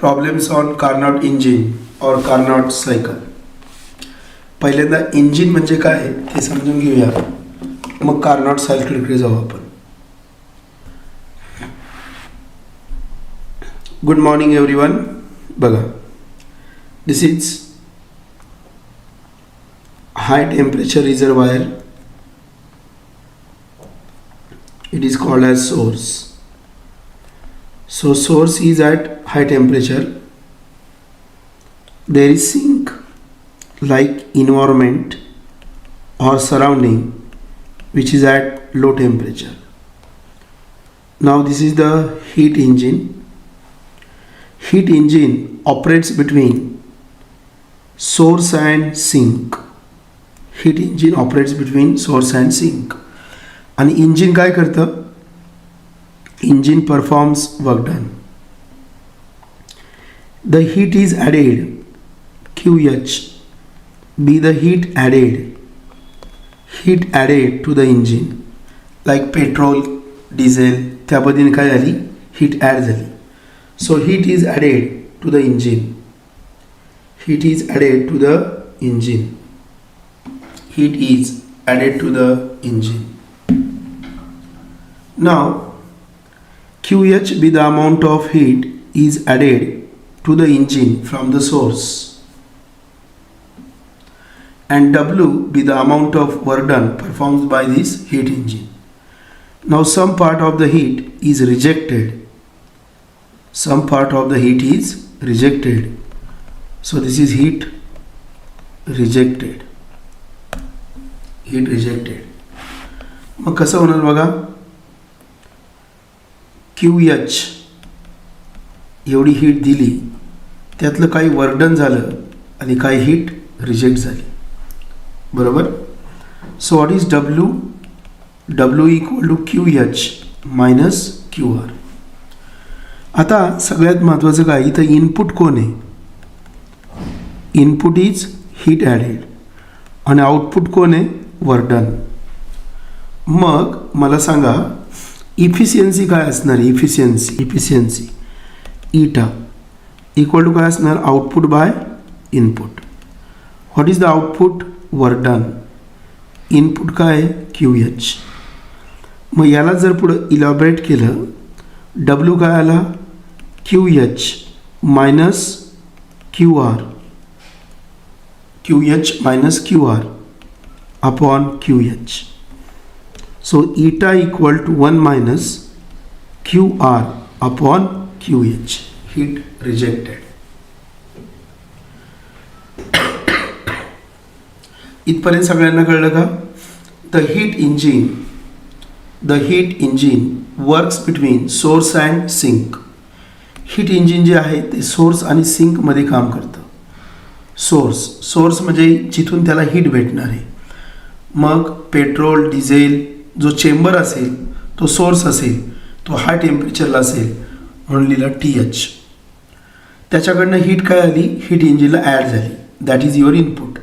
Problems on Carnot engine or Carnot cycle. पहिल्यांदा engine म्हणजे काय ते समजून घेऊया, मग कार्नॉट सायकलकडे जाऊ आपण. Good morning everyone. बघा, this is high temperature reservoir. It is called as source. So source is at high temperature. There is sink like environment or surrounding which is at low temperature. Now this is the heat engine. Heat engine operates between source and sink. Heat engine operates between source and sink. आणि engine काय करतं? Engine performs work done. The heat is added, QH be the heat added to the engine. Like petrol, diesel, त्या पद्धतीने काय झाली? Heat add झाली. So heat is added to the engine. Heat is added to the engine. Heat is added to the engine. Now QH be the amount of heat is added to the engine from the source, and W be the amount of work done performed by this heat engine. Now some part of the heat is rejected. Some part of the heat is rejected. So this is heat rejected. Heat rejected. मग कसं होणार बघा? QH एवढी heat दिली, त्यातलं काही work done झालं आणि काही हीट रिजेक्ट झाली, बरोबर. So what is W? W equal to QH minus QR. आता सगळ्यात महत्त्वाचं काय, इथं इनपुट कोण आहे? इनपुट इज हीट ॲडेड आणि आउटपुट कोण आहे? Work done. मग मला सांगा इफिशियन्सी काय असणार? इफिशियन्सी ईटा इक्वल टू काय असणार? Output by input. What is the output? Work done. Input काय? QH. मग याला जर पुढं इलॅबरेट केलं, W काय आला? QH minus QR. QH minus QR upon QH. So eta equal to 1 minus QR upon QH. Heat rejected. इथपर्यंत सगळ्यांना कळलं का? The heat engine works between source and sink. Heat engine जे आहे ते सोर्स आणि सिंकमध्ये काम करतं. सोर्स म्हणजे जिथून त्याला हीट भेटणार आहे. मग पेट्रोल, डिझेल जो चेंबर असेल तो सोर्स असेल, तो हाय टेम्परेचरला असेल म्हणून लिहिलं TH. त्याच्याकडनं हीट काय आली? हीट इंजिनला ॲड झाली. That is your input.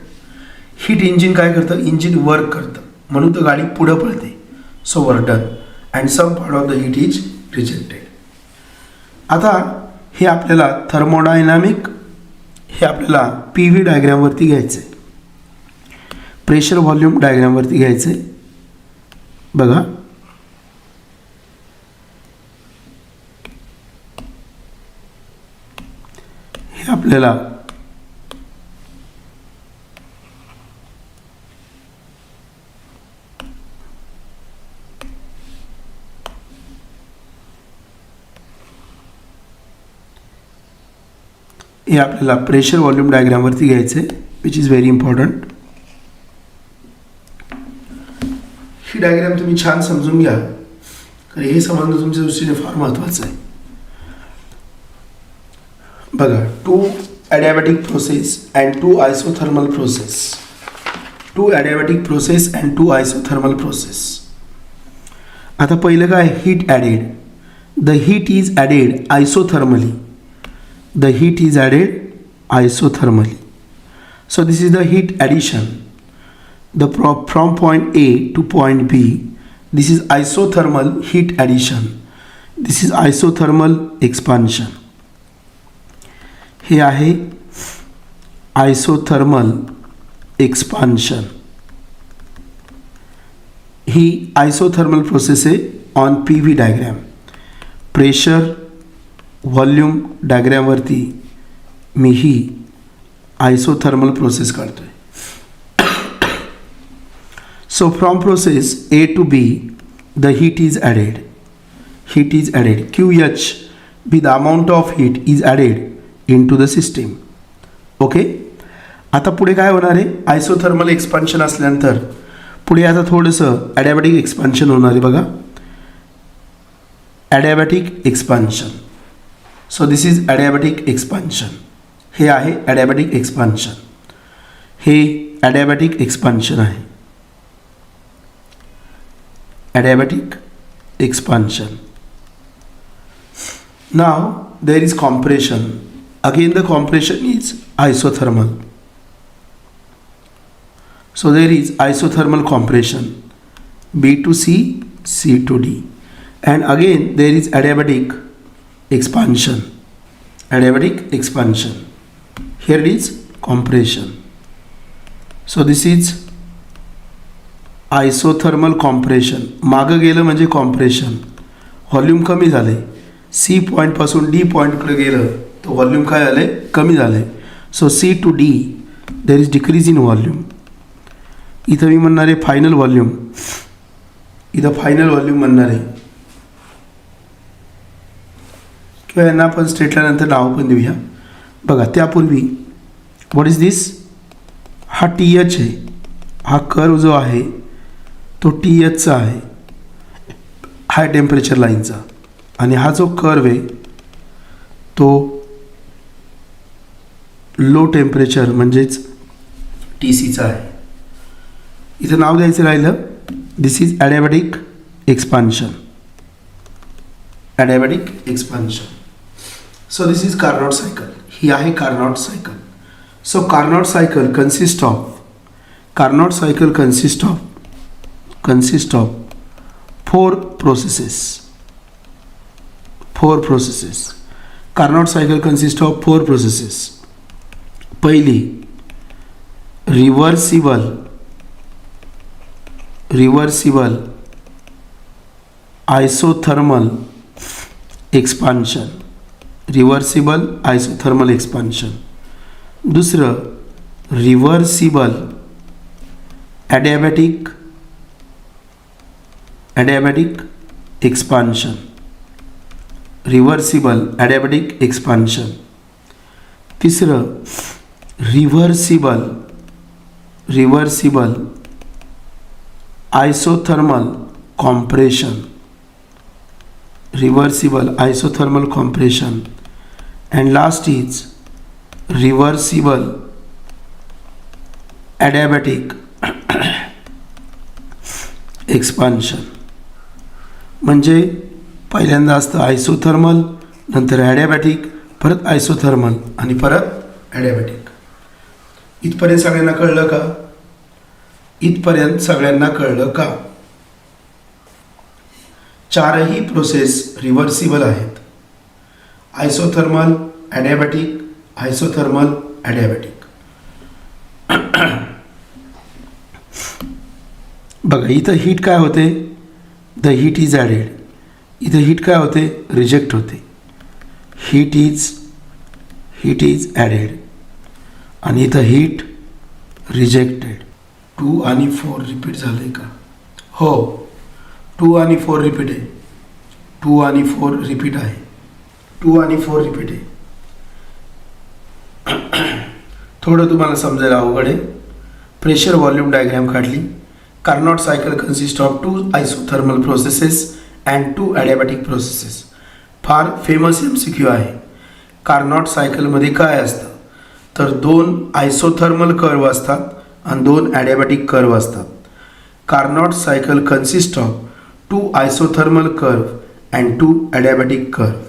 Heat engine काय करतं? इंजिन वर्क करतं म्हणून तर गाडी पुढं पळते. So work done and some part of the heat is rejected. आता हे आपल्याला थर्मोडायनामिक, हे आपल्याला PV डायग्रामवरती घ्यायचं आहे, प्रेशर व्हॉल्यूम डायग्रामवरती घ्यायचं आहे. बघा, हे आपल्याला प्रेशर व्हॉल्यूम डायग्रामवरती घ्यायचं आहे, which is very important. He diagram तुम्ही छान समजून घ्या, कारण हे समजणं तुमच्या दृष्टीने फार महत्त्वाचं आहे. बघा, 2 adiabatic process and 2 isothermal process. 2 adiabatic process and 2 isothermal process. आता पहिलं काय? Heat added. The heat is added isothermally. The heat is added isothermally. So this is the heat addition. From point A to point B, this is isothermal heat addition. This is isothermal expansion. हे आहे isothermal expansion. ही isothermal process आहे on P V diagram. Pressure volume डायग्रॅमवरती मी ही isothermal process काढतो आहे. So from process A to B the heat is added. Heat is added. QH be the amount of heat is added into the system. Okay. आता पुढे काय होणार आहे? आयसोथर्मल एक्सपान्शन असल्यानंतर पुढे आता थोडंसं ॲडियाबॅटिक एक्सपान्शन होणार आहे बघा. Adiabatic expansion. So this is adiabatic expansion. हे आहे ॲडियाबॅटिक एक्सपान्शन. हे ॲडियाबॅटिक एक्सपान्शन आहे. Adiabatic expansion. Now there is compression. Again the compression is isothermal. So there is isothermal compression, B to C, C to D. And again there is adiabatic expansion. Adiabatic expansion. Here it is compression. So this is isothermal compression. मागं गेलं म्हणजे compression. Volume कमी झाले. C पॉईंटपासून D पॉईंटकडे गेलं तर volume काय झालं आहे? कमी झालं आहे. So C to D there is decrease in volume. इथं मी म्हणणार आहे फायनल व्हॉल्यूम. इथं फायनल व्हॉल्यूम म्हणणार आहे किंवा यांना आपण स्टेटल्यानंतर नाव पण देऊया. बघा त्यापूर्वी व्हॉट इज दिस? हा TH आहे. हा कर्व जो आहे तो THचा आहे, हाय टेम्परेचर लाईनचा. आणि हा जो कर्व आहे तो लो टेम्परेचर म्हणजेच TCचा आहे. इथं नाव द्यायचं राहिलं. This is adiabatic expansion. Adiabatic expansion. So this is Carnot cycle. ही आहे Carnot cycle. So Carnot cycle consist of 4 processes. 4 processes. Carnot cycle consists of 4 processes. पहिली reversible isothermal expansion. Reversible isothermal expansion. दुसरं reversible adiabatic expansion. Reversible adiabatic expansion. तिसरं reversible isothermal compression. Reversible isothermal compression. And last is reversible adiabatic expansion. म्हणजे पहिल्यांदा असतं isothermal, नंतर adiabatic, परत isothermal आणि परत ॲडियाबॅटिक. इथपर्यंत सगळ्यांना कळलं का? इथपर्यंत सगळ्यांना कळलं का? 4ही प्रोसेस रिव्हर्सिबल आहेत. Isothermal, adiabatic, isothermal, adiabatic. बघा इथं हीट काय होते? The heat is added. इथं हीट काय होते? रिजेक्ट होते. हीट इज ॲडेड आणि इथं हीट रिजेक्टेड. 2 आणि 4 रिपीट झाले का? हो, 2 आणि 4 रिपीट आहे. 2 आणि 4 रिपीट आहे. 2 आणि 4 रिपीट आहे. थोडं तुम्हाला समजायला अवघड आहे. प्रेशर व्हॉल्यूम डायग्राम काढली. Carnot cycle consist of 2 isothermal processes and 2 adiabatic processes. फार फेमस MCQ आहे. कार्नॉट सायकलमध्ये काय असतं तर 2 आयसोथर्मल कर्व असतात आणि 2 ॲडियाबॅटिक कर्व असतात. Carnot cycle consist of 2 isothermal curve and 2 adiabatic curve.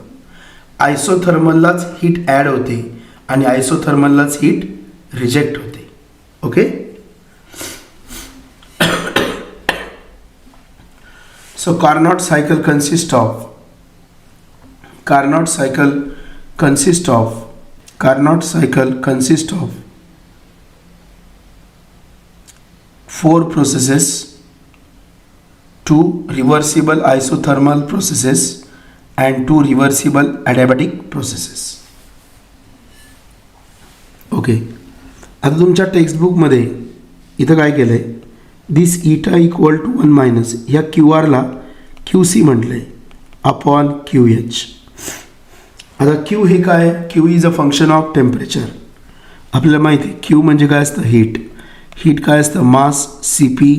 आयसोथर्मललाच हीट ॲड होते आणि आयसोथर्मललाच हीट रिजेक्ट होते. Okay. So Carnot cycle consists of Carnot cycle consists of 4 processes, 2 reversible isothermal processes and 2 reversible adiabatic processes. Okay, आता तुमच्या टेक्स्टबुकमध्ये इथं काय केलं आहे, दिस इटा इक्वल टू 1 मायनस ह्या क्यू आरला क्यू सी म्हटलं आहे अपॉन क्यू एच. आता क्यू हे काय, Q is a function of temperature. आपल्याला माहिती आहे क्यू म्हणजे काय असतं, हीट. हीट काय असतं, mass C P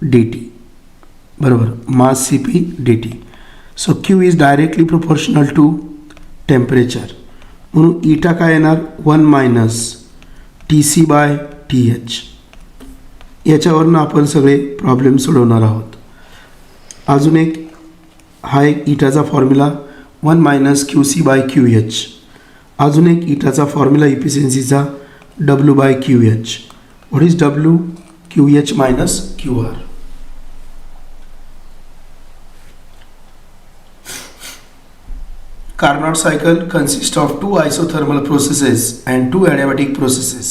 D T, बरोबर, mass C P D T. So Q is directly proportional to temperature, म्हणून इटा काय येणार 1 minus T C by T H. याच्यावरनं आपण सगळे प्रॉब्लेम सोडवणार आहोत. अजून एक हा एक इटाचा formula 1 minus Q C by Q H. अजून एक इटाचा फॉर्म्युला इफिशियन्सीचा W by Q H. What is W, Q H minus Q R. Carnot cycle consists of 2 isothermal processes and 2 adiabatic processes.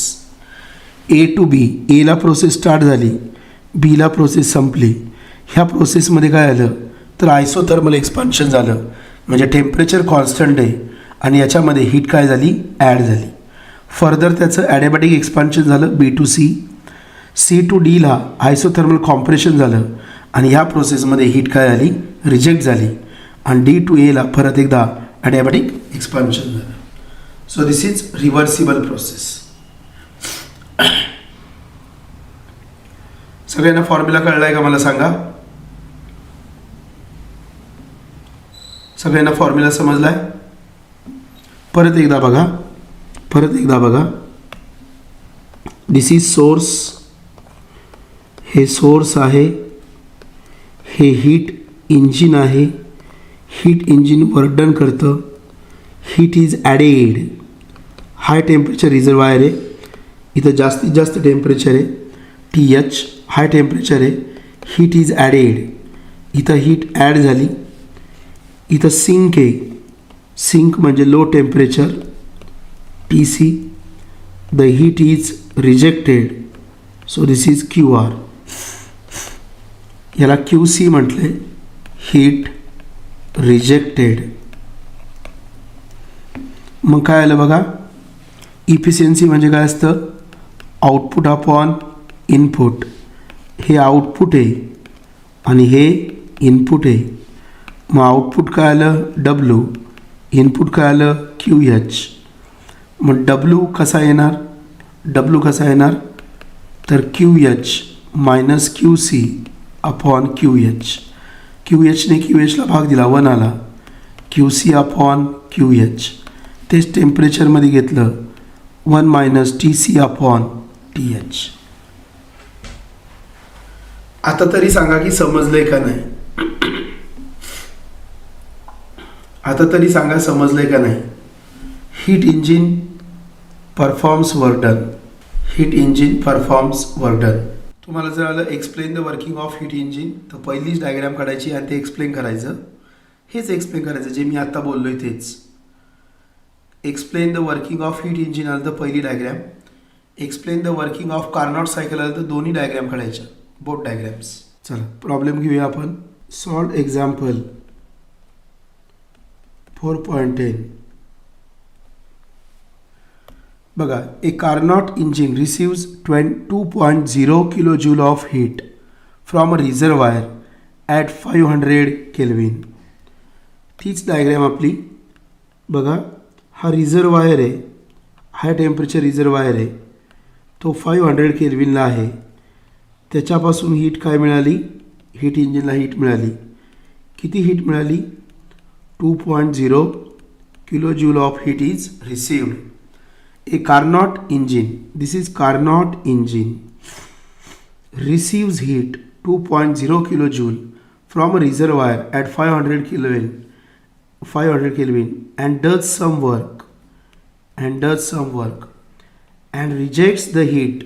A to B, A ला process start झाली, B ला process संपली. ह्या प्रोसेसमध्ये काय आलं तर आयसोथर्मल एक्सपान्शन झालं, म्हणजे टेम्परेचर कॉन्स्टंट आहे आणि याच्यामध्ये हीट काय झाली, ॲड झाली. फर्दर त्याचं ॲडियाबॅटिक एक्सपान्शन झालं B to C. C to D ला आयसोथर्मल कॉम्प्रेशन झालं आणि ह्या प्रोसेसमध्ये हीट काय झाली, रिजेक्ट झाली. आणि D टू A ला परत एकदा adiabatic expansion झालं. So this is reversible process. सगळ्यांना फॉर्म्युला कळलाय का मला सांगा, सगळ्यांना फॉर्म्युला समजलाय. परत एकदा बघा, दिस इज सोर्स, हे सोर्स आहे, हे हीट इंजिन आहे. हीट इंजिन वर्क डन करतं. Heat is added, high temperature reservoir आहे, इथं जास्तीत जास्त टेम्परेचर आहे टी एच, हाय टेम्परेचर आहे. हीट इज ॲडेड, इथं हीट ॲड झाली. इथं सिंक आहे, सिंक म्हणजे low temperature T C. The heat is rejected, so this is Q R. याला क्यू सी म्हटलं आहे, हीट रिजेक्टेड. मग काय आलं बघा, इफिशियन्सी म्हणजे काय असतं, आउटपुट अपॉन इनपुट. हे आउटपुट आहे आणि हे इनपुट आहे. मग आउटपुट काय आलं डब्ल्यू, इनपुट काय आलं क्यू एच. मग डब्ल्यू कसा येणार, तर Q H minus Q C upon Q H. Q एचने क्यू एचला भाग दिला, 1 आला. Q C upon Q H, तेच टेम्परेचरमध्ये घेतलं, 1 minus T C upon T H. आता तरी सांगा की समजलंय का नाही, heat engine performs work done. तुम्हाला जर आलं explain the working of heat engine, तर पहिलीच डायग्राम काढायची आणि ते एक्सप्लेन करायचं. हेच एक्सप्लेन करायचं जे मी आत्ता बोललोय तेच. Explain the working of heat engine आलं तर पहिली diagram, explain the working of Carnot cycle आलं तर दोन्ही डायग्राम काढायच्या, बोथ डायग्राम्स. चला प्रॉब्लेम घेऊया आपण. Solve example 4.10. बघा, a Carnot engine receives 2.0 kilojoule of heat from a reservoir at 500 kelvin. तीच डायग्रॅम आपली. बघा, हा रिझर्वायर आहे, हाय टेम्परेचर रिझर्वायर आहे, तो 500 केल्विनला आहे. त्याच्यापासून हीट काय मिळाली, हीट इंजिनला हीट मिळाली. किती हीट मिळाली, 2.0 kilojoule of heat is received. A Carnot engine, this is Carnot engine, receives heat 2.0 kilojoule from a reservoir at 500 Kelvin and does some work and rejects the heat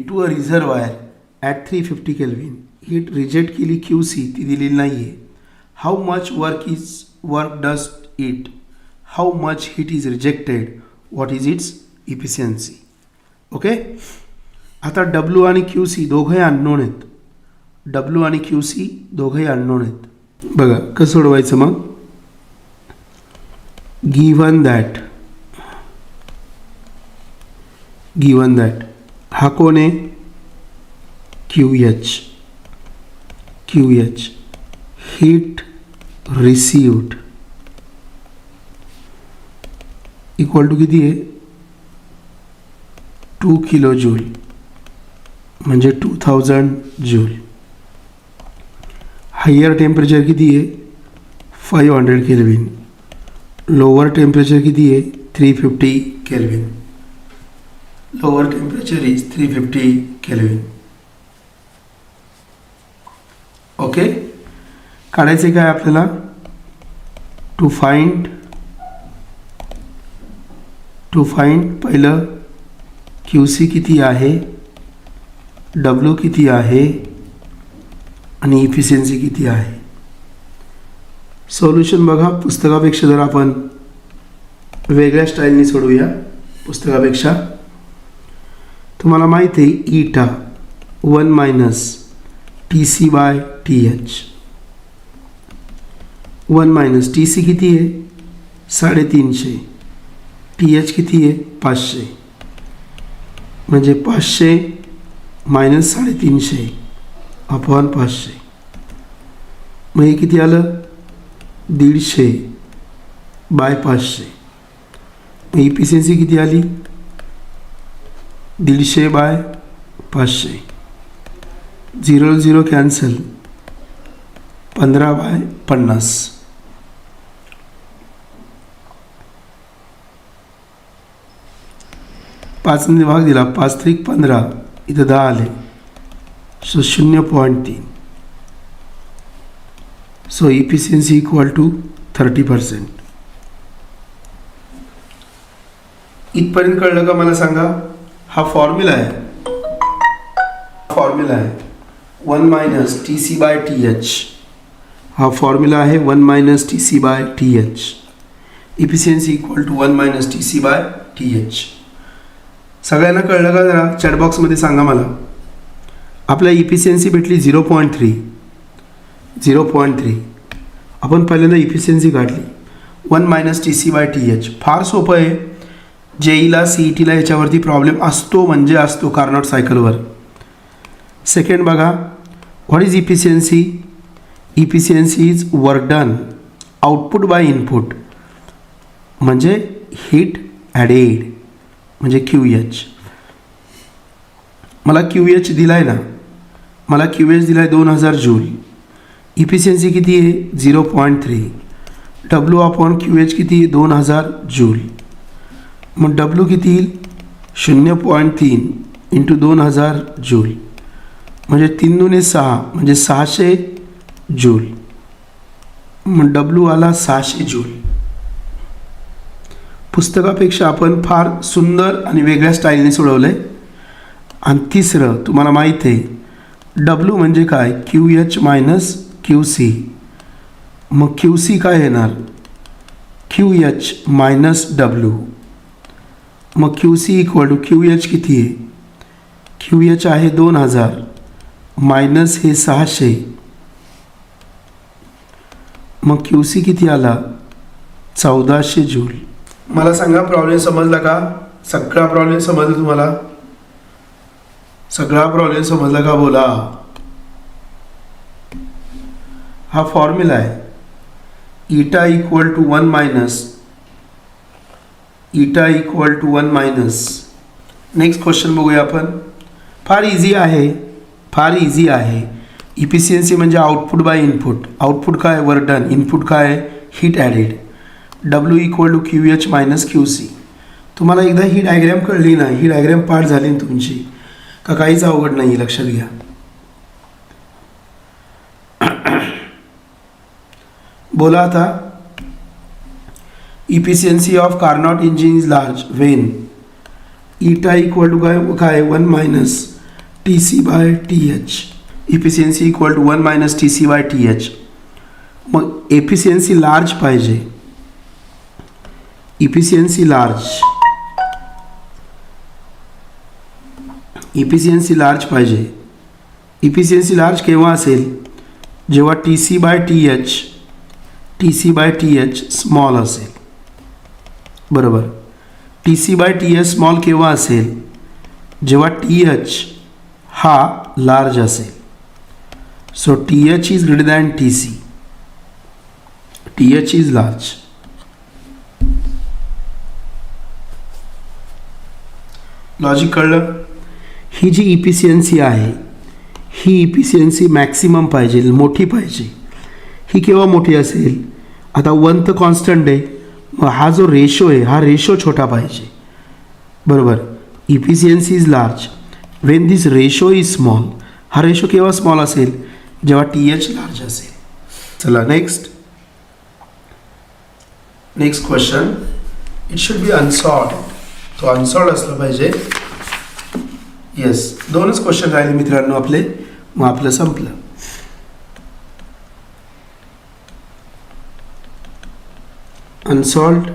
to a reservoir at 350 Kelvin. Heat reject केली QC ती दिलेली नाही आहे. How much work does it? How much heat is rejected, what is it's efficiency. Okay. आता W आणि Q C दोघंही unknown आहेत. W आणि क्यू सी दोघंही अननोन आहेत. बघा कसं सोडवायचं मग. गिवन दॅट हा कोण आहे, Q H heat received equal to किती आहे, 2 किलो जूल म्हणजे 2000 जूल. हायर टेम्परेचर किती आहे, 500 केल्विन. लोअर टेम्परेचर किती आहे, 350 kelvin. Lower temperature is 350 kelvin. Okay. काढायचे काय आपल्याला, टू फाइंड पहिलं क्यू सी किती आहे, डब्ल्यू किती आहे आणि इफिशियन्सी किती आहे. सोल्युशन बघा, पुस्तकापेक्षा जर आपण वेगळ्या स्टाईलने सोडवूया. पुस्तकापेक्षा तुम्हाला माहिती आहे eta 1 minus T C by T H. 1 minus T C किती आहे, 350. टी एच किती आहे, 500. म्हणजे 500 मायनस 350 अपॉन 500. मग हे किती आलं, 150 बाय 500. मग इफिशियन्सी किती आली, 150 बाय 500. 0 0 cancel, 15 bye 50. पाचने भाग दिला, 5 त्रिक 15, इथं 10 आले. So 0.3. So efficiency equal to 30%. इथपर्यंत कळलं का मला सांगा. हा फॉर्म्युला आहे 1 minus T C by T H. हा फॉर्म्युला आहे 1 minus T C by T H. Efficiency equal to 1 minus T C by T H. सगळ्यांना कळलं का, जरा चॅटबॉक्समध्ये सांगा मला. आपल्या इफिशियन्सी भेटली 0.3. आपण पहिल्यांदा इफिशियन्सी काढली 1 minus T C by T H. फार सोपं आहे. जेईला सी ई टीला याच्यावरती प्रॉब्लेम असतो म्हणजे असतो कार्नॉट सायकलवर. सेकंड बघा, what is efficiency. Efficiency is work done output by input म्हणजे हीट ॲडेड म्हणजे क्यू एच. मला क्यू एच दिला आहे ना, मला क्यू एच दिला आहे 2000 जूल. इफिशियन्सी किती आहे, 0.3. डब्ल्यू अपॉन क्यू एच किती आहे, 2000 जूल. मग डब्ल्यू किती येईल, 0.3 इंटू 2000 जूल म्हणजे 3 दुने 6 म्हणजे 600 जूल. मग डब्ल्यू आला 600 जूल. पुस्तकापेक्षा आपण फार सुंदर आणि वेगळ्या स्टाईलने सोडवलं आहे. आणि तिसरं तुम्हाला माहीत आहे डब्ल्यू म्हणजे काय, Q H minus Q C. मग क्यू सी काय येणार, क्यू एच मायनस डब्ल्यू. मग Q C equal to Q H किती आहे, क्यू एच आहे 2000 मायनस हे 600. मग क्यू सी किती आला, 1400 जूल. मला सांगा प्रॉब्लेम समजला का, सगळा प्रॉब्लेम समजला तुम्हाला, सगळा प्रॉब्लेम समजला का बोला. हा फॉर्म्युला आहे eta equal to 1 minus. Next question बघूया आपण. फार इझी आहे. इफिशियन्सी म्हणजे आउटपुट बाय इनपुट. आउटपुट काय, वर्क डन. इनपुट काय, heat added. W equal to Q H minus Q C. तुम्हाला एकदा ही डायग्रॅम कळली ना, ही डायग्रॅम पाठ झाली ना तुमची का, काहीच अवघड नाही, लक्षात घ्या. बोला आता. Efficiency of Carnot engine is large when eta equal to काय 1 minus T C by T H. Efficiency equal to 1 minus T C by T H. मग एफिशियन्सी लार्ज पाहिजे. इफिशियन्सी लार्ज, इफिशियन्सी लार्ज पाहिजे. Efficiency large केव्हा असेल? जेव्हा TC/TH small असेल. बरोबर. TC/TH small केव्हा असेल? जेव्हा TH हा लार्ज असेल. So TH is greater than TC. TH is large. Logic कळलं? ही जी इफिशियन्सी आहे, ही इफिशियन्सी मॅक्सिमम पाहिजे, मोठी पाहिजे. ही केव्हा मोठी असेल? आता 1 तर कॉन्स्टंट आहे, मग हा जो रेशो आहे हा रेशो छोटा पाहिजे. बरोबर. Efficiency is large when this ratio is small. हा रेशो केव्हा स्मॉल असेल? जेव्हा TH लार्ज असेल. चला next question. It should be unsolved. तो अनसॉल्ड असला पाहिजे. येस, 2च क्वेश्चन राहिले मित्रांनो आपले, मग आपलं संपलं. Unsolved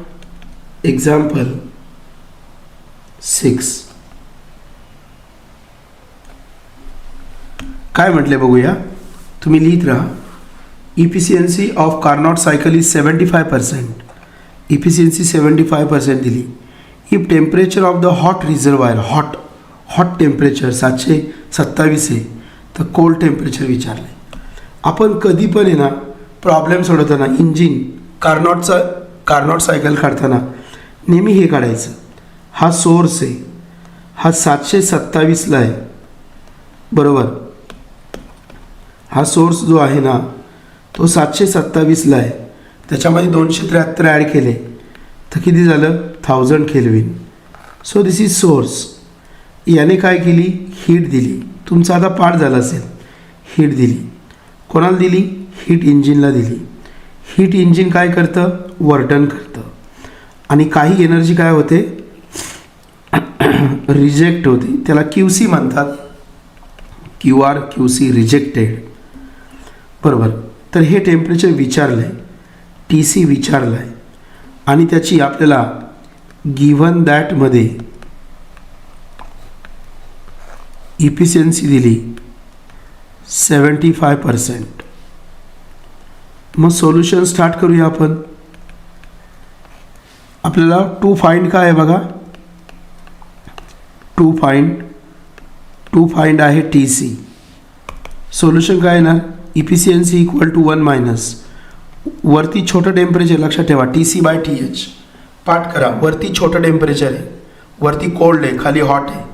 example 6. काय म्हटले बघूया. तुम्ही लिहित राहा. Efficiency of Carnot cycle is 75%. Efficiency 75% दिली. If temperature of the hot reservoir, hot temperature 727 आहे, तर कोल्ड टेम्परेचर विचारलं. आपण कधी पण आहे ना प्रॉब्लेम सोडवताना इंजिन कार्नॉट सायकल काढताना नेहमी हे काढायचं. हा सोर्स आहे, हा 727ला आहे. बरोबर. हा सोर्स जो आहे ना तो 727ला आहे. त्याच्यामध्ये 273 ॲड केले तर किती झालं? 1000 kelvin. So this is source. याने काय केली? हीट दिली. तुमचा आता पाठ झाला असेल. हीट दिली. कोणाला दिली? हीट इंजिनला दिली. हीट इंजिन काय करतं? वर्टन करतं. आणि काही एनर्जी काय होते? रिजेक्ट होते. त्याला QC म्हणतात. QC rejected. बरोबर. तर हे टेम्परेचर विचारलं आहे, TC विचारलं आहे, आणि त्याची आपल्याला गिव्हन दॅटमध्ये इफिशियन्सी दिली 75%. मग सोल्युशन स्टार्ट करूया आपण. आपल्याला टू फाइंड काय आहे बघा. टू फाइंड आहे TC. सोल्युशन काय येणार? इफिशियन्सी इक्वल टू 1 मायनस वरती छोटं टेम्परेचर. लक्षात ठेवा TC/TH. पाठ करा. वरती छोटं टेम्परेचर आहे, वरती कोल्ड आहे, खाली हॉट आहे.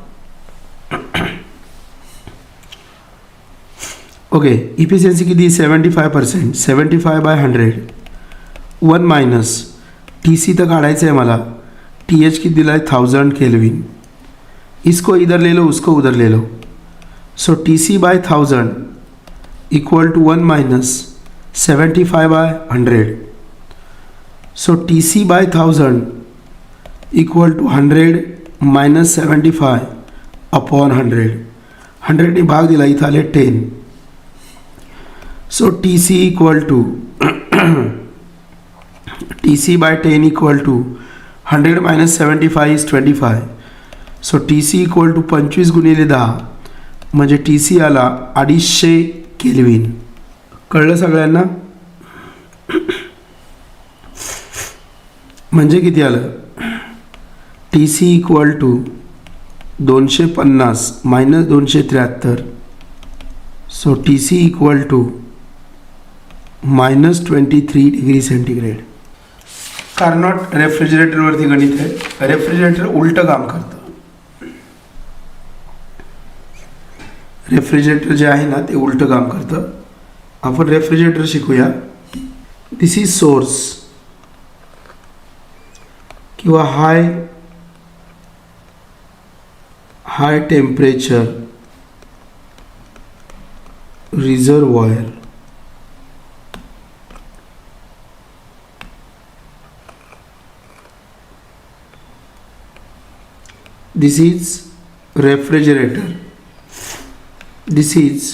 ओके. इफिशियन्सी किती? 75%. 75/100. 1 मायनस TC तर काढायचं आहे मला. TH किती दिला आहे? 1000 केल्विन. इसको इधर ले लो, उसको उधर ले लो. So TC/1000 equal to 1 minus 75/100. So TC/1000 equal to 100 minus 75 upon 100. 100ने भाग दिला, इथं आले 10. So TC equal to TC/10 equal to 100 minus 75 is 25. So TC equal to 25 गुणिले 10 म्हणजे TC आला 250 केल्विन. कळलं सगळ्यांना? म्हणजे किती आलं? TC equal to 250 minus 273. So TC equal to -23 degree centigrade. Carnot रेफ्रिजरेटरवरती गणित आहे. रेफ्रिजरेटर उलटं काम करतं. रेफ्रिजरेटर जे आहे ना ते उलटं काम करतं. आपण रेफ्रिजरेटर शिकूया. दिस इज सोर्स किंवा high temperature reservoir. This is refrigerator. This is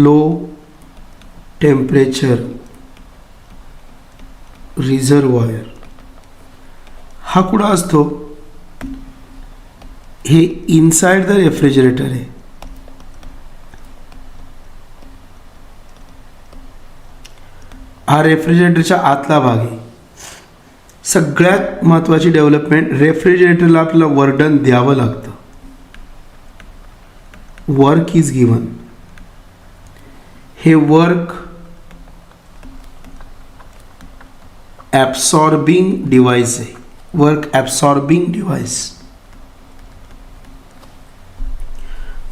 low temperature reservoir हा कुठं असतो? हे इनसाइड द रेफ्रिजरेटर आहे. हा रेफ्रिजरेटरच्या आतला भाग आहे. सगळ्यात महत्त्वाची डेव्हलपमेंट, रेफ्रिजरेटरला आपल्याला वर्क डन द्यावं लागतं. Work is given. हे वर्क ॲब्सॉर्बिंग डिव्हाइस आहे. Work absorbing device.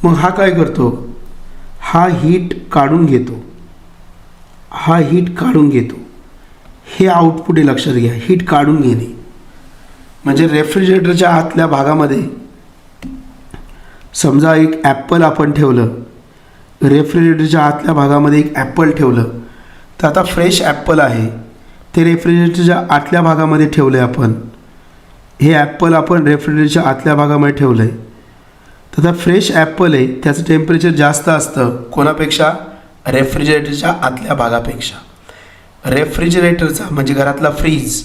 मग हा काय करतो? हा हीट काढून घेतो. हा हीट काढून घेतो. हे आउटपुट आहे, लक्षात घ्या. हीट काढून घेणे म्हणजे रेफ्रिजरेटरच्या आतल्या भागामध्ये समजा एक ॲपल आपण ठेवलं. रेफ्रिजरेटरच्या आतल्या भागामध्ये एक ॲपल ठेवलं, तर आता फ्रेश ॲपल आहे, ते रेफ्रिजरेटरच्या आतल्या भागामध्ये ठेवलं आहे आपण. हे ॲपल आपण रेफ्रिजरेटरच्या आतल्या भागामध्ये ठेवलं आहे. तर आता फ्रेश ॲपल आहे, त्याचं टेम्परेचर जास्त असतं कोणापेक्षा? रेफ्रिजरेटरच्या आतल्या भागापेक्षा. रेफ्रिजरेटरचा म्हणजे घरातला फ्रीज,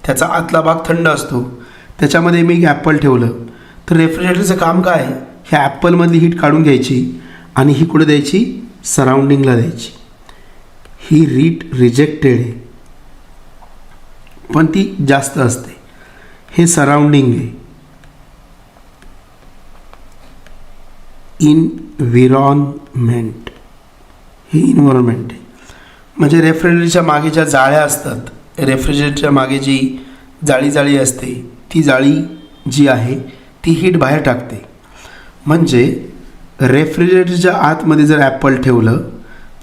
त्याचा आतला भाग थंड असतो, त्याच्यामध्ये मी एक ॲपल ठेवलं, तर रेफ्रिजरेटरचं काम काय? ह्या ॲपलमधली हीट काढून घ्यायची आणि ही कुठे द्यायची? सराउंडिंगला द्यायची. ही हीट रिजेक्टेड आहे, पण ती जास्त असते. हे सराउंडिंग आहे. इन्व्हिरॉन्मेंट, ही इन्व्हायरमेंट आहे. म्हणजे रेफ्रिजरेटरच्या मागे ज्या जाळ्या असतात, रेफ्रिजरेटरच्या मागे जी जाळी असते, ती जाळी जी आहे ती हीट बाहेर टाकते. म्हणजे रेफ्रिजरेटरच्या आतमध्ये जर ॲपल ठेवलं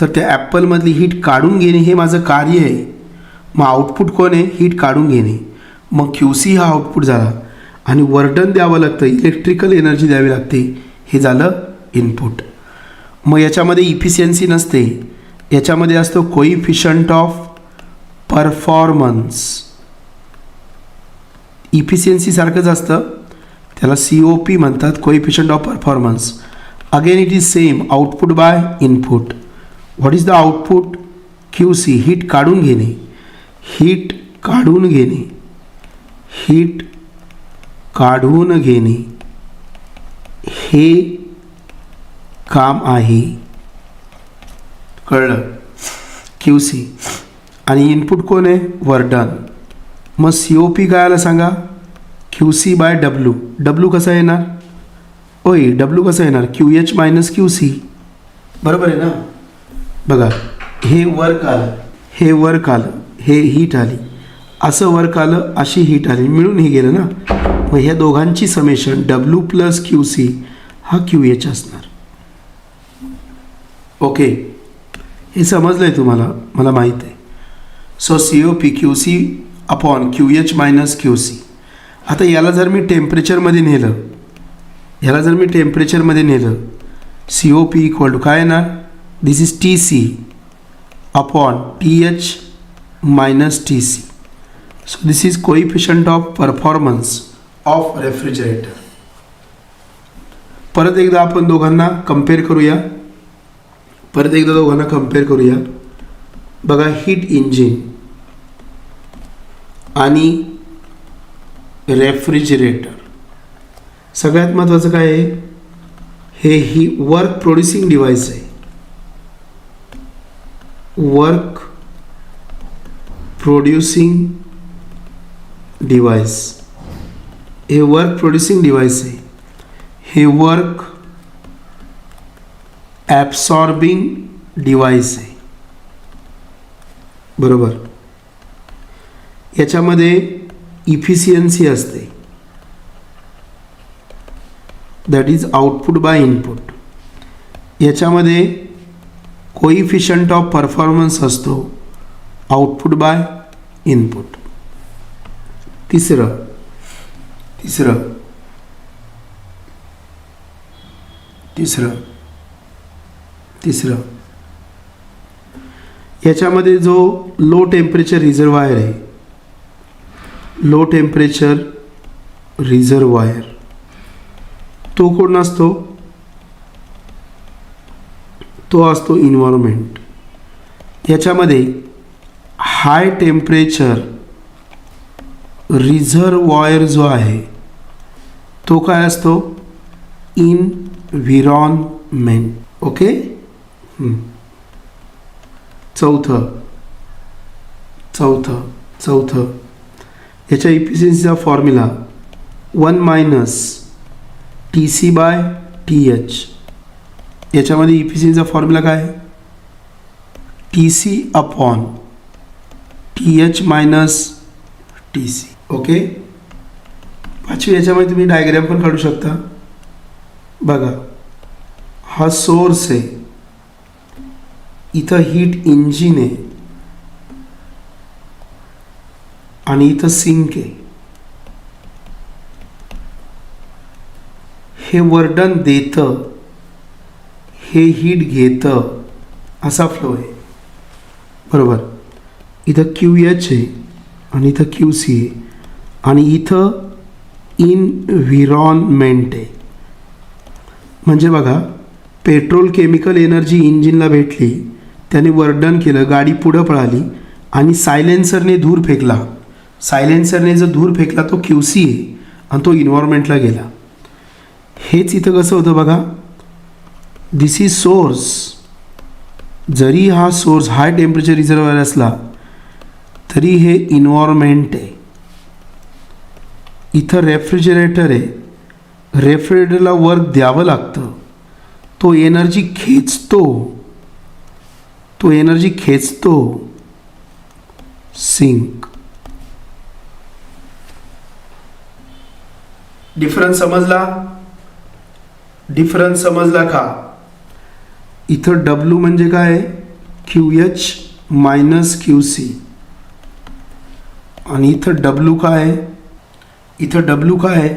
तर त्या ॲपलमधली हीट काढून घेणे हे माझं कार्य आहे. मग आउटपुट कोण आहे? हीट काढून घेणे. मग QC हा आउटपुट झाला आणि वर्डन द्यावं लागतं, इलेक्ट्रिकल एनर्जी द्यावी लागते, हे झालं इनपुट. मग याच्यामध्ये इफिशियन्सी नसते, याच्यामध्ये असतो कोइफिशियंट ऑफ परफॉर्मन्स. इफिशियन्सी सारखंच असतं, त्याला COP म्हणतात, coefficient of performance. Again it is same, output by input. What is the output? QC, heat काढून घेणे. हीट काढून घेणे, हीट काढून घेणे हे काम आहे. कळलं? QC. आणि इनपुट कोण आहे? वर्डन. मग COP काय आलं सांगा? QC bye W. W कसा येणार? ओय, W कसा येणार? QH minus QC. बरोबर आहे ना? बघा, हे वर्क आलं, हे वर्क आलं, हे हीट आली, असं वर्क आलं, अशी हीट आली, मिळून हे गेलं ना. मग ह्या दोघांची समेशन W प्लस QC हा QH असणार. ओके, हे समजलं आहे तुम्हाला? मला माहीत आहे. So COP QC upon QH minus QC. आता याला जर मी टेम्परेचरमध्ये नेलं, COP इक्वल टू काय येणार? This is TC upon TH minus TC. So this is coefficient of performance of refrigerator. परत एकदा आपण दोघांना कम्पेअर करूया. बघा, हीट इंजिन आणि रेफ्रिजरेटर. सगळ्यात महत्त्वाचं काय आहे? ही वर्क प्रोड्युसिंग डिव्हाइस आहे. वर्क प्रोड्युसिंग डिव्हाइस, हे वर्क प्रोड्युसिंग डिव्हाइस आहे. हे वर्क ॲब्सॉर्बिंग डिव्हाइस आहे. बरोबर. याच्यामध्ये इफिशियन्सी असते, that is output by input. याच्यामध्ये कोइफिशियंट ऑफ परफॉर्मन्स असतो, आउटपुट बाय इनपुट. तिसरं याच्यामध्ये जो लो टेम्परेचर रिझर्वायर आहे, लो टेम्परेचर रिझर्वायर, तो कोण असतो? तो असतो इन्व्हायरमेंट. याच्यामध्ये हाय टेम्परेचर रिझर्वॉयर जो आहे तो काय असतो? इन्व्हिरॉनमेंट. ओके. चौथं याच्या इफिशियन्सीचा फॉर्म्युला 1 मायनस TC/TH. याच्यामध्ये इफिशियन्सीचा फॉर्म्युला काय आहे? TC/TH minus TC. ओके. पाचवी याच्यामध्ये तुम्ही डायग्राम पण काढू शकता. बघा, हा सोर्स आहे, इथं हीट इंजिन आहे आणि इथं सिंक आहे. हे वर्डन देतं, हे हीट घेतं, असा फ्लो आहे. बरोबर. इथं QH आहे आणि इथं QC आहे आणि इथं इन्व्हिरॉनमेंट आहे. म्हणजे बघा, पेट्रोल केमिकल एनर्जी इंजिनला भेटली, त्याने वर्डन केलं, गाडी पुढं पळाली आणि सायलेन्सरने धूर फेकला. सायलेन्सरने जो धूर फेकला तो QC आहे आणि तो इन्व्हायरमेंटला गेला. हेच इथं कसं होतं बघा, दिस इज सोर्स. जरी हा सोर्स हाय टेम्परेचर रिझर्वायर असला तरी हे इन्व्हायरमेंट आहे. इथं रेफ्रिजरेटर आहे, रेफ्रिजरेटरला वर्क द्यावं लागतं, तो एनर्जी खेचतो सिंक. डिफरन्स समजला का? इथं W म्हणजे काय आहे? QH minus QC. आणि इथं W काय आहे?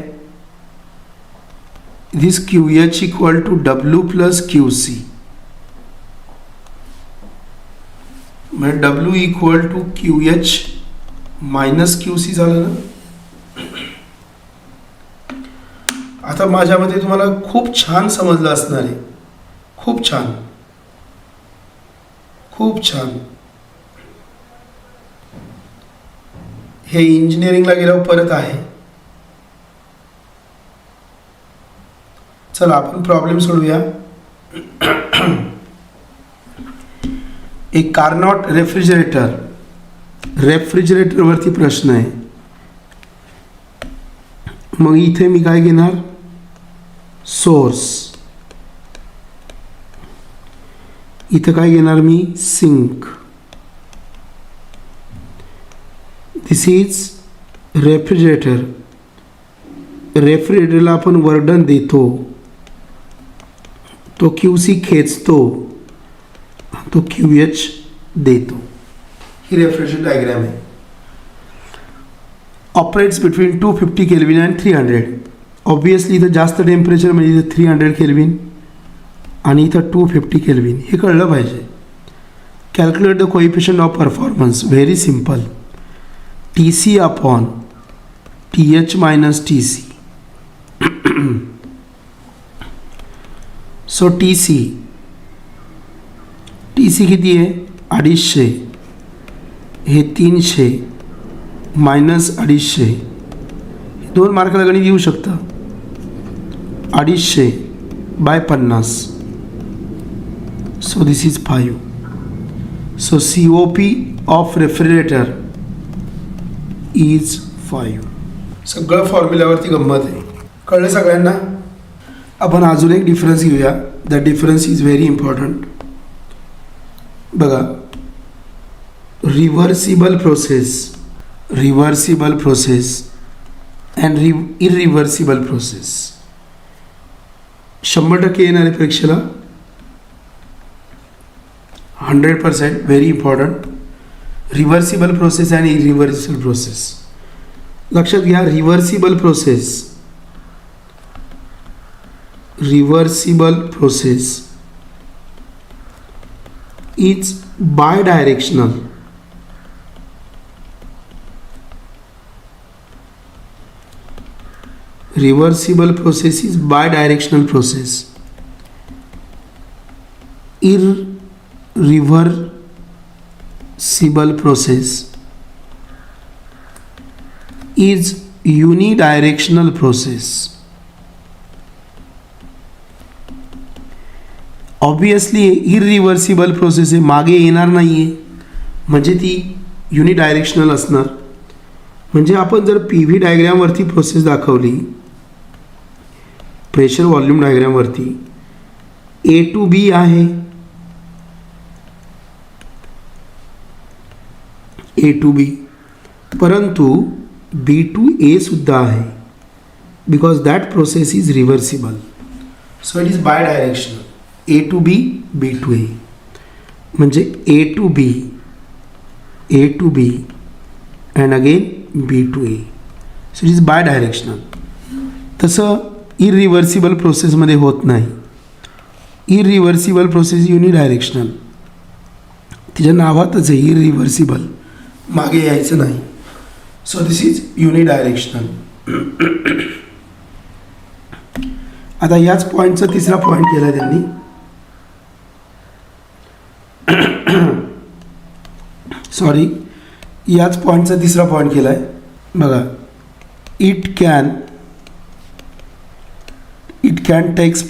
This QH equal to W plus QC. म्हणजे W equal to QH minus QC झालं ना. आता माझ्या मते तुम्हाला खूप छान समजलं असणार आहे. खूप छान. हे इंजिनिअरिंगला गेल्यावर परत आहे. चला आपण प्रॉब्लेम सोडूया. एक कार्नॉट रेफ्रिजरेटरवरती प्रश्न आहे. मग इथे मी काय घेणार? सोर्स. इथं काय घेणार मी? सिंक. This is refrigerator. रेफ्रिजरेटरला आपण वर्डन देतो, तो QC खेचतो, तो QH देतो. ही रेफ्रिजरेटर डायग्राम आहे. Operates between 250 kelvin and 300. Obviously इथं जास्त टेम्परेचर म्हणजे इथं 300 केल्विन आणि इथं 250 केल्विन. हे कळलं पाहिजे. Calculate the coefficient of performance. Very simple. TC/TH minus TC. So TC किती आहे? 250. हे 300 मायनस 250. 2 मार्काला गणित येऊ शकतं. 250/50. So this is 5. So COP of refrigerator is 5. सगळं फॉर्म्युल्यावरती गंमत आहे. कळलं सगळ्यांना? आपण अजून एक डिफरन्स घेऊया. The difference is very important. बघा, reversible process and irreversible process. 100% येणार आहे परीक्षेला. 100%. Very important. Reversible process and irreversible process. लक्षात घ्या, reversible process is bidirectional. Reversible process is bidirectional process. Irreversible process is unidirectional process. Obviously irreversible process आहे, मागे येणार नाही आहे, म्हणजे ती युनिडायरेक्शनल असणार. म्हणजे आपण जर पी व्ही डायग्रॅमवरती प्रोसेस दाखवली, प्रेशर व्हॉल्यूम डायग्रॅमवरती ए टू बी आहे, ए टू बी, परंतु बी टू ए सुद्धा आहे, because that process is reversible. So it is bidirectional. A to B, B to A, म्हणजे A to B, A to B and again B to A. So it is bidirectional. तसं irreversible प्रोसेसमध्ये होत नाही. Irreversible process unidirectional, तिच्या नावातच आहे irreversible, मागे यायचं नाही. So this is unidirectional. आता याच पॉईंटचा तिसरा पॉईंट केला त्यांनी. सॉरी, याच पॉईंटचा तिसरा पॉईंट केला आहे बघा. It can takes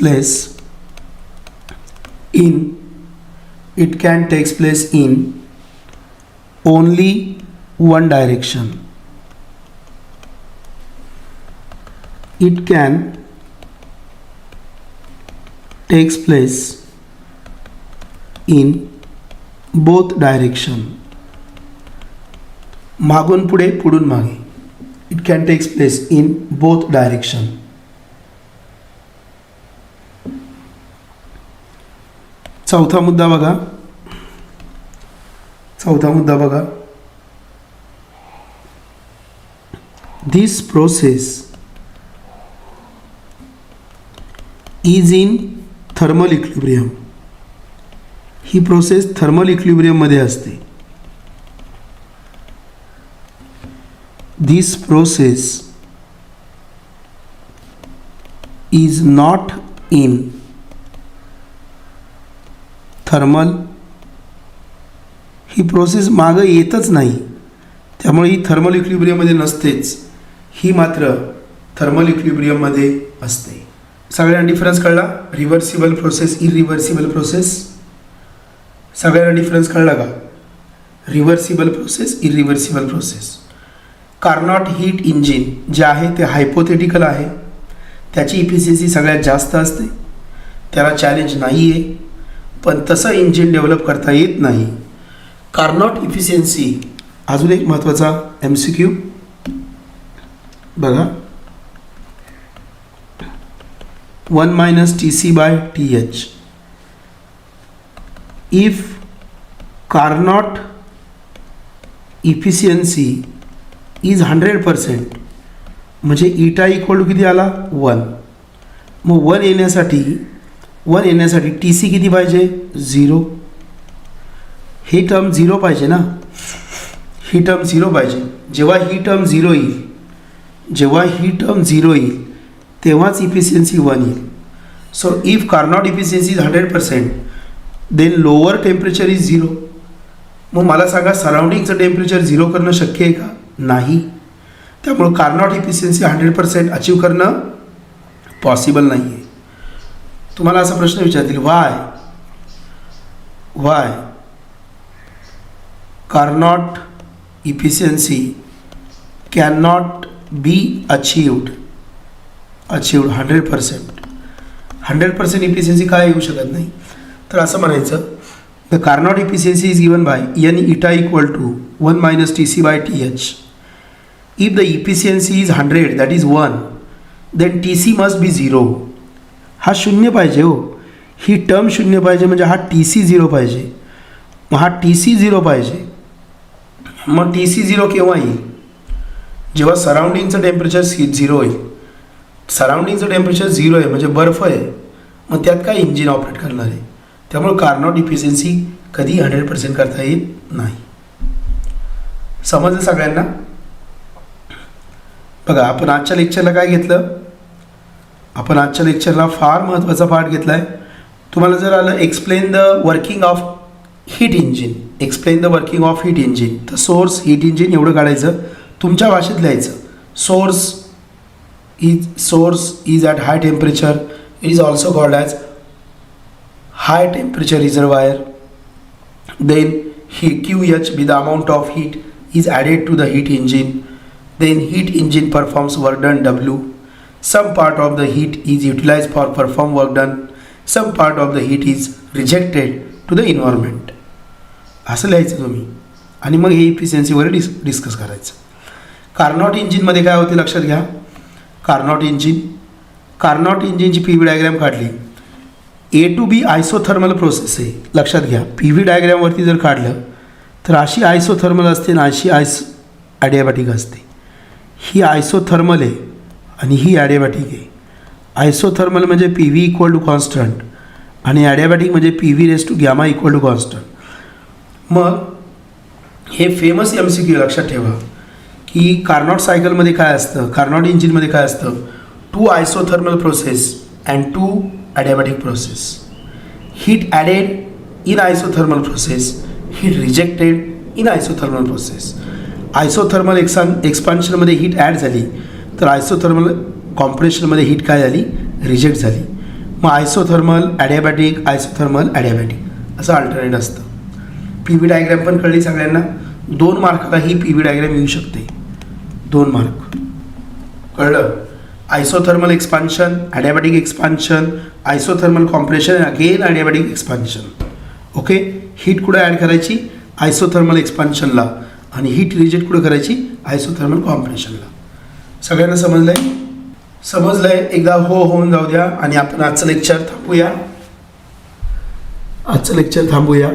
place in only one direction. It can takes place in both direction. मागून पुढे, पुढून मागे. It can takes place in both direction. चौथा मुद्दा बघा. This process is in thermal equilibrium. ही प्रोसेस थर्मल इक्विलिब्रियममध्ये असते. This process is not in thermal. ही प्रोसेस मागं येतच नाही, त्यामुळे ही थर्मल इक्विलिब्रियममध्ये नसतेच. ही मात्र थर्मल इक्विलिब्रियममध्ये असते. सगळ्यांना डिफरन्स कळला? रिव्हर्सिबल प्रोसेस, इरिव्हर्सिबल प्रोसेस, सगळ्यांना डिफरन्स कळला का? Reversible process, irreversible process. Carnot heat engine जे आहे ते हायपोथेटिकल आहे, त्याची इफिशियन्सी सगळ्यात जास्त असते, त्याला चॅलेंज नाही आहे, पण तसं इंजिन डेव्हलप करता येत नाही. कार्नॉट इफिशियन्सी, अजून एक महत्त्वाचा MCQ बघा. 1 minus TC by TH. If Carnot efficiency is 100%, म्हणजे इटा इक्वल टू किती आला? 1. मग 1 येण्यासाठी TC किती पाहिजे? 0. ही टर्म 0 पाहिजे ना, ही टर्म 0 पाहिजे. जेव्हा ही टर्म 0 येईल तेव्हाच इफिशियन्सी 1 येईल. So if Carnot efficiency is 100%, then lower temperature is 0. मग मला सांगा, सराउंडिंगचं टेम्परेचर 0 करणं शक्य आहे का? नाही. त्यामुळं कार्नॉट इफिशियन्सी 100% अचीव करणं पॉसिबल नाही आहे. तुम्हाला असा प्रश्न विचारतील, why Carnot efficiency can not be achieved 100% efficiency काय येऊ शकत नाही? तर असं म्हणायचं, the Carnot efficiency is given by an eta equal to 1 minus TC by TH. If the efficiency is 100, that is 1, then TC must be 0. हा 0 पाहिजे हो, ही टर्म 0 पाहिजे, म्हणजे हा TC 0 पाहिजे. मग हा TC 0 पाहिजे. मग TC 0 केव्हा येईल? जेव्हा सराउंडिंगचं टेम्परेचर 0 होईल. सराउंडिंगचं टेम्परेचर 0 आहे म्हणजे बर्फ आहे, मग त्यात काय इंजिन ऑपरेट करणार आहे? त्यामुळे कार्नॉट इफिशियन्सी कधी 100% करता येत नाही. समजलं सगळ्यांना? बघा, आपण आजच्या लेक्चरला काय घेतलं? आपण आजच्या लेक्चरला फार महत्त्वाचा पार्ट घेतला आहे. तुम्हाला जर आलं explain the working of heat engine, तर सोर्स हीट इंजिन एवढं काढायचं, तुमच्या भाषेत लिहायचं. source is at high temperature. It is also called as high temperature reservoir. Then QH, with the amount of heat, is added to the heat engine. Then heat engine performs work done W. Some part of the heat is utilized for perform work done. Some part of the heat is rejected to the environment. असं लिहायचं तुम्ही आणि मग हे efficiency वगैरे discuss करायचं. कार्नॉट इंजिनमध्ये काय होते लक्षात घ्या. कार्नॉट इंजिनची पी व्ही डायग्रॅम काढली. ए टू बी आयसोथर्मल प्रोसेस आहे लक्षात घ्या. पी व्ही डायग्रॅमवरती जर काढलं तर अशी आयसोथर्मल असते आणि अशी ॲडियाबॅटिक असते. ही आयसोथर्मल आहे आणि ही ॲडियाबॅटिक आहे. आयसोथर्मल म्हणजे P V equal to constant आणि ॲडियाबॅटिक म्हणजे P V raise to gamma equal to constant. मग हे फेमस MCQ लक्षात ठेवा की कार्नॉट सायकलमध्ये काय असतं, कार्नॉट इंजिनमध्ये काय असतं. 2 isothermal process and 2 adiabatic process. Heat added in isothermal process, heat rejected in isothermal process. Isothermal एक्सपान्शनमध्ये हीट ॲड झाली तर आयसोथर्मल कॉम्प्रेशनमध्ये हीट काय झाली, रिजेक्ट झाली. मग आयसोथर्मल ॲडियाबॅटिक, आयसोथर्मल ॲडियाबॅटिक असं अल्टरनेट असतं. पी व्ही डायग्रॅम पण कळली सगळ्यांना. 2 मार्काला ही पी व्ही डायग्रॅम येऊ शकते. 2 मार्क कळलं. Isothermal expansion, adiabatic expansion, isothermal compression, again adiabatic expansion. Okay. Heat कुठं ॲड करायची, आयसोथर्मल एक्सपान्शनला, आणि हीट रिजेक्ट कुठं करायची, आयसोथर्मल कॉम्प्रेशनला. सगळ्यांना समजलंय. एकदा होऊन जाऊ द्या आणि आपण आजचं लेक्चर थांबूया.